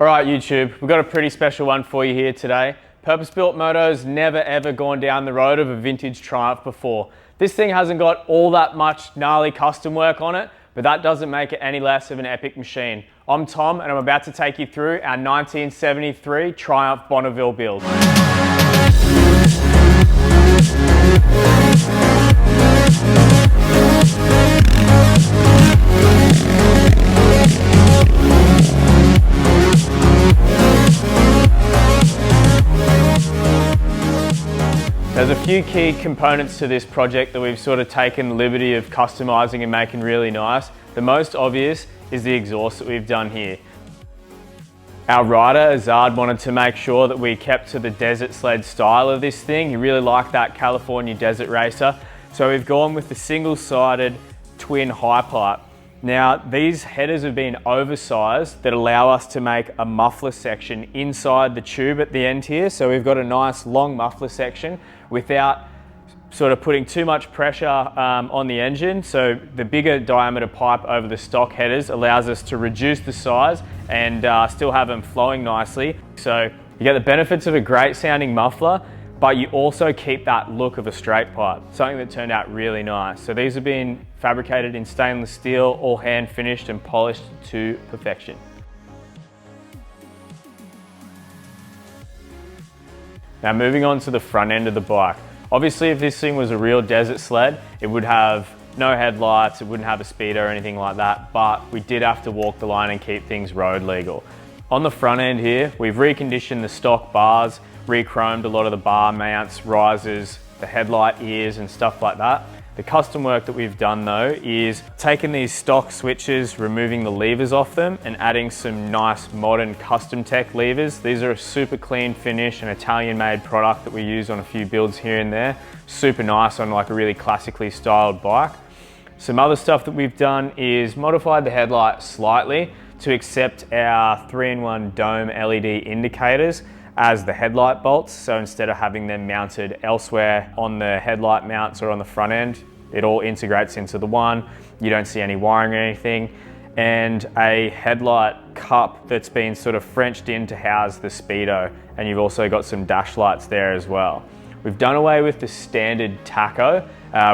All right, YouTube, we've got a pretty special one for you here today. Purpose Built Moto's never ever gone down the road of a vintage Triumph before. This thing hasn't got all that much gnarly custom work on it, but that doesn't make it any less of an epic machine. I'm Tom, and I'm about to take you through our 1973 Triumph Bonneville build. There's a few key components to this project that we've sort of taken the liberty of customizing and making really nice. The most obvious is the exhaust that we've done here. Our rider, Azad, wanted to make sure that we kept to the desert sled style of this thing. He really liked that California desert racer. So we've gone with the single-sided twin high pipe. Now, these headers have been oversized that allow us to make a muffler section inside the tube at the end here. So we've got a nice long muffler section without sort of putting too much pressure on the engine. So the bigger diameter pipe over the stock headers allows us to reduce the size and still have them flowing nicely. So you get the benefits of a great sounding muffler, but you also keep that look of a straight pipe, something that turned out really nice. So these have been fabricated in stainless steel, all hand finished and polished to perfection. Now moving on to the front end of the bike. Obviously if this thing was a real desert sled, it would have no headlights, it wouldn't have a speedo or anything like that, but we did have to walk the line and keep things road legal. On the front end here, we've reconditioned the stock bars, re-chromed a lot of the bar mounts, risers, the headlight ears and stuff like that. The custom work that we've done though is taking these stock switches, removing the levers off them and adding some nice modern custom tech levers. These are a super clean finish, an Italian made product that we use on a few builds here and there. Super nice on like a really classically styled bike. Some other stuff that we've done is modified the headlight slightly to accept our 3-in-1 dome LED indicators as the headlight bolts. So instead of having them mounted elsewhere on the headlight mounts or on the front end, it all integrates into the one. You don't see any wiring or anything. And a headlight cup that's been sort of Frenched in to house the speedo. And you've also got some dash lights there as well. We've done away with the standard tacho.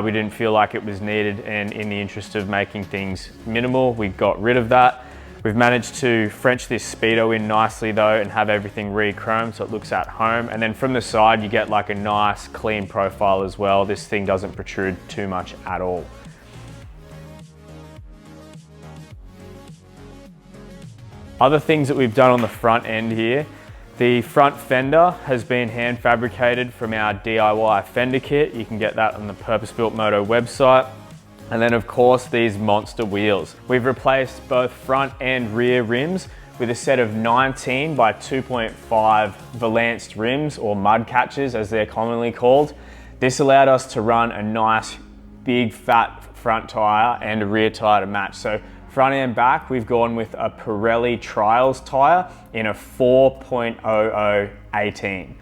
We didn't feel like it was needed, and in the interest of making things minimal, we got rid of that. We've managed to French this speedo in nicely though and have everything re-chromed so it looks at home. And then from the side you get like a nice clean profile as well. This thing doesn't protrude too much at all. Other things that we've done on the front end here, the front fender has been hand fabricated from our DIY fender kit. You can get that on the Purpose Built Moto website. And then of course these monster wheels. We've replaced both front and rear rims with a set of 19 by 2.5 valanced rims, or mud catchers as they're commonly called. This allowed us to run a nice big fat front tyre and a rear tyre to match. So front and back we've gone with a Pirelli Trials tyre in a 4.0018.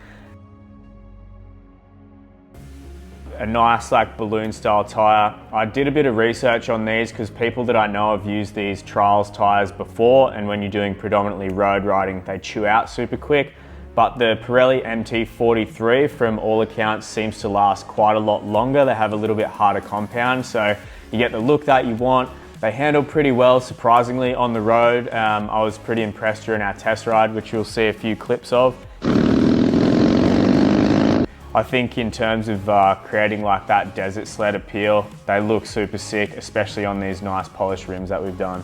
A nice like balloon style tyre. I did a bit of research on these because people that I know have used these trials tyres before, and when you're doing predominantly road riding they chew out super quick, but the Pirelli MT43 from all accounts seems to last quite a lot longer. They have a little bit harder compound, so you get the look that you want. They handle pretty well surprisingly on the road. I was pretty impressed during our test ride, which you'll see a few clips of. I think in terms of creating like that desert sled appeal, they look super sick, especially on these nice polished rims that we've done.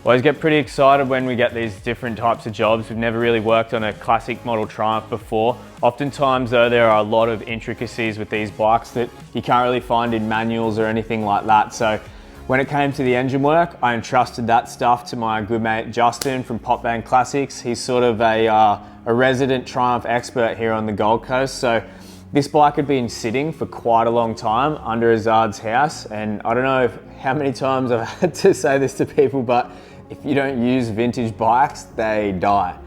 Always get pretty excited when we get these different types of jobs. We've never really worked on a classic model Triumph before. Oftentimes though, there are a lot of intricacies with these bikes that you can't really find in manuals or anything like that. So when it came to the engine work, I entrusted that stuff to my good mate Justin from Pop Bang Classics. He's sort of a resident Triumph expert here on the Gold Coast. So this bike had been sitting for quite a long time under Azad's house. And I don't know how many times I've had to say this to people, but if you don't use vintage bikes, they die.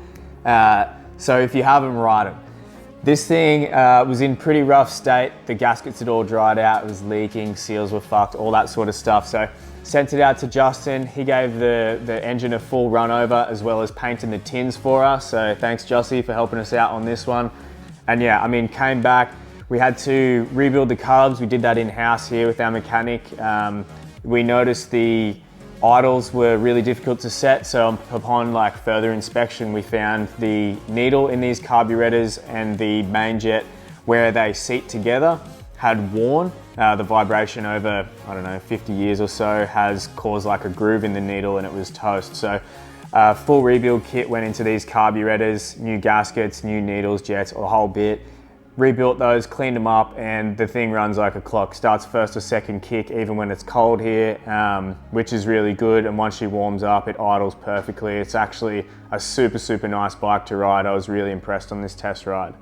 So if you have them, ride them. This thing was in pretty rough state. The gaskets had all dried out, it was leaking, seals were fucked, all that sort of stuff. So Sent it out to Justin. He gave the engine a full run over as well as painting the tins for us. So thanks Jussie for helping us out on this one. And yeah, I mean, came back, we had to rebuild the carbs. We did that in-house here with our mechanic. We noticed the idles were really difficult to set, so upon like further inspection, we found the needle in these carburetors and the main jet where they seat together had worn. The vibration over, I don't know, 50 years or so has caused like a groove in the needle and it was toast. So full rebuild kit went into these carburetors, new gaskets, new needles, jets, a whole bit. Rebuilt those, cleaned them up, and the thing runs like a clock. Starts first or second kick even when it's cold here, which is really good. And once she warms up, it idles perfectly. It's actually a super, super nice bike to ride. I was really impressed on this test ride.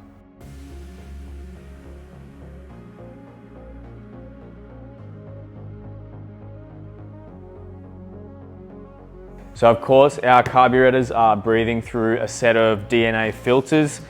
So of course, our carburetors are breathing through a set of DNA filters.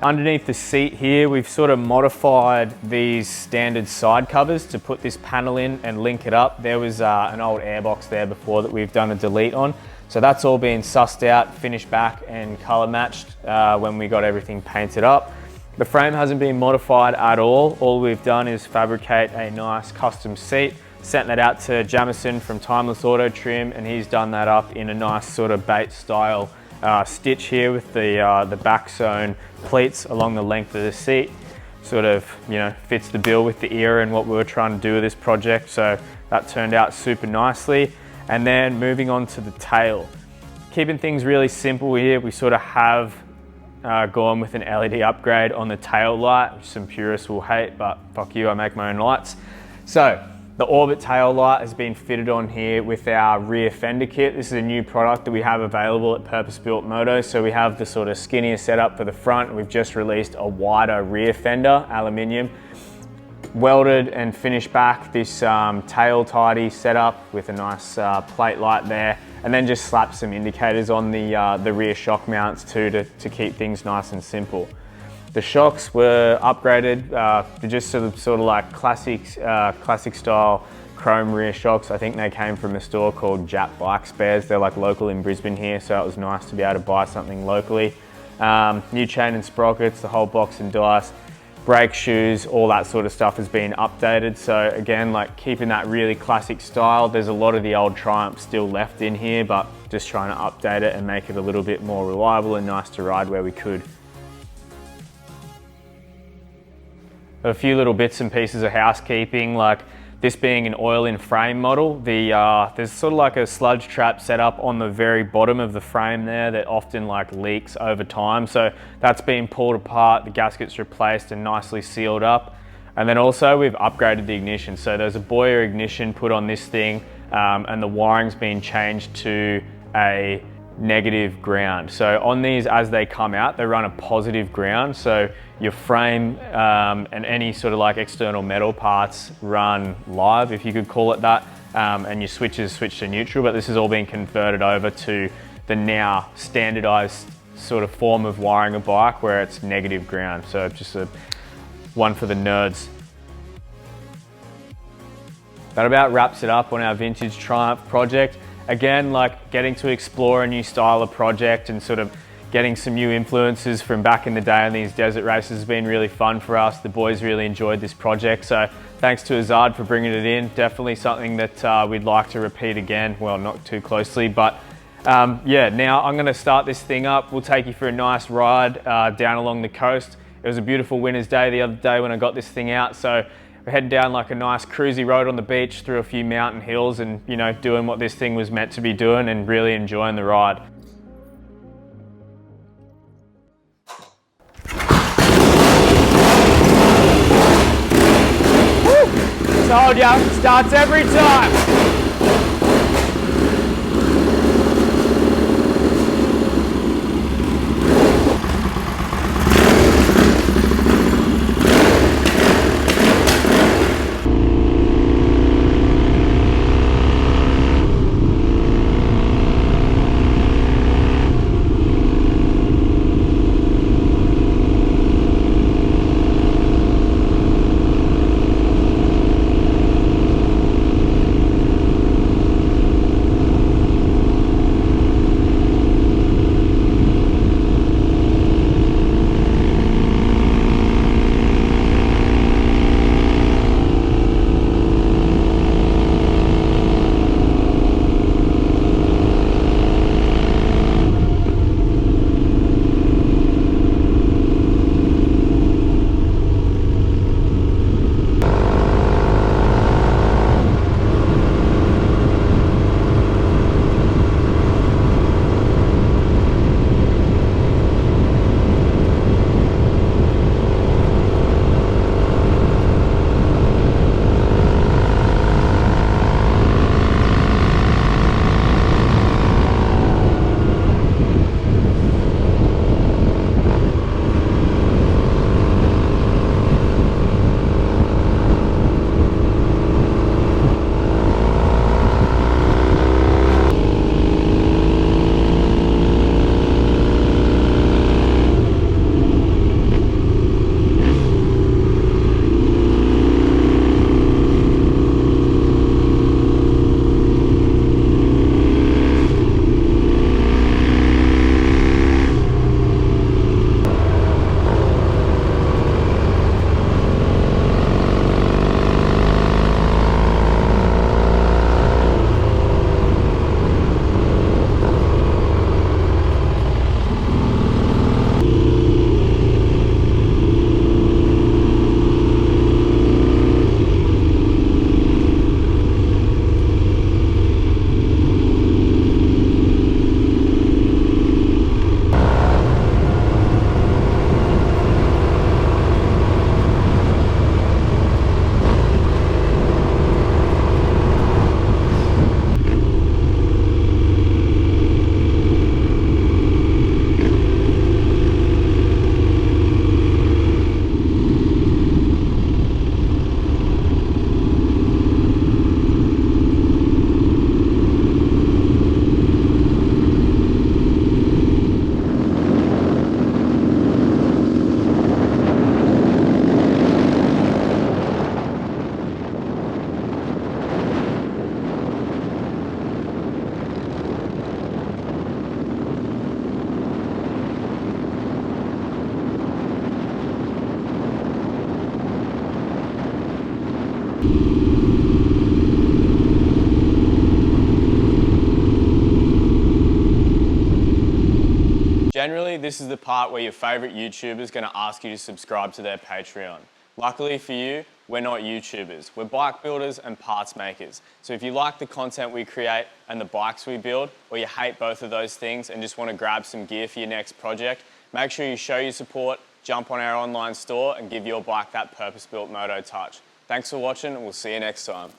Underneath the seat here, we've sort of modified these standard side covers to put this panel in and link it up. There was an old airbox there before that we've done a delete on. So that's all been sussed out, finished back and color matched when we got everything painted up. The frame hasn't been modified at all. All we've done is fabricate a nice custom seat, sent that out to Jamison from Timeless Auto Trim, and he's done that up in a nice sort of bait style stitch here with the back sewn pleats along the length of the seat. Sort of, you know, fits the bill with the era and what we were trying to do with this project. So that turned out super nicely. And then moving on to the tail. Keeping things really simple here, we sort of have gone with an LED upgrade on the tail light, which some purists will hate, but fuck you, I make my own lights. So the Orbit tail light has been fitted on here with our rear fender kit. This is a new product that we have available at Purpose Built Moto. So we have the sort of skinnier setup for the front. We've just released a wider rear fender, aluminium. Welded and finished back this tail tidy setup with a nice plate light there. And then just slapped some indicators on the rear shock mounts too to keep things nice and simple. The shocks were upgraded. They're just sort of like classic style chrome rear shocks. I think they came from a store called Jap Bike Spares. They're like local in Brisbane here, so it was nice to be able to buy something locally. New chain and sprockets, the whole box and dice, brake shoes, all that sort of stuff has been updated. So again, like keeping that really classic style. There's a lot of the old Triumph still left in here, but just trying to update it and make it a little bit more reliable and nice to ride where we could. A few little bits and pieces of housekeeping, like this being an oil-in frame model, there's sort of like a sludge trap set up on the very bottom of the frame there that often like leaks over time. So that's been pulled apart, the gasket's replaced and nicely sealed up. And then also we've upgraded the ignition. So there's a Boyer ignition put on this thing and the wiring's been changed to a negative ground. So on these, as they come out, they run a positive ground. So your frame and any sort of like external metal parts run live, if you could call it that, and your switches switch to neutral, but this has all been converted over to the now standardized sort of form of wiring a bike where it's negative ground. So just a one for the nerds. That about wraps it up on our vintage Triumph project. Again, like getting to explore a new style of project and sort of getting some new influences from back in the day on these desert races has been really fun for us. The boys really enjoyed this project. So thanks to Azad for bringing it in. Definitely something that we'd like to repeat again. Well, not too closely, but yeah, now I'm gonna start this thing up. We'll take you for a nice ride down along the coast. It was a beautiful winter's day the other day when I got this thing out. So we're heading down like a nice cruisy road on the beach through a few mountain hills and, you know, doing what this thing was meant to be doing and really enjoying the ride. Woo! Told ya, starts every time. Generally, this is the part where your favorite YouTuber is going to ask you to subscribe to their Patreon. Luckily for you, we're not YouTubers. We're bike builders and parts makers. So if you like the content we create and the bikes we build, or you hate both of those things and just want to grab some gear for your next project, make sure you show your support, jump on our online store and give your bike that Purpose Built Moto touch. Thanks for watching and we'll see you next time.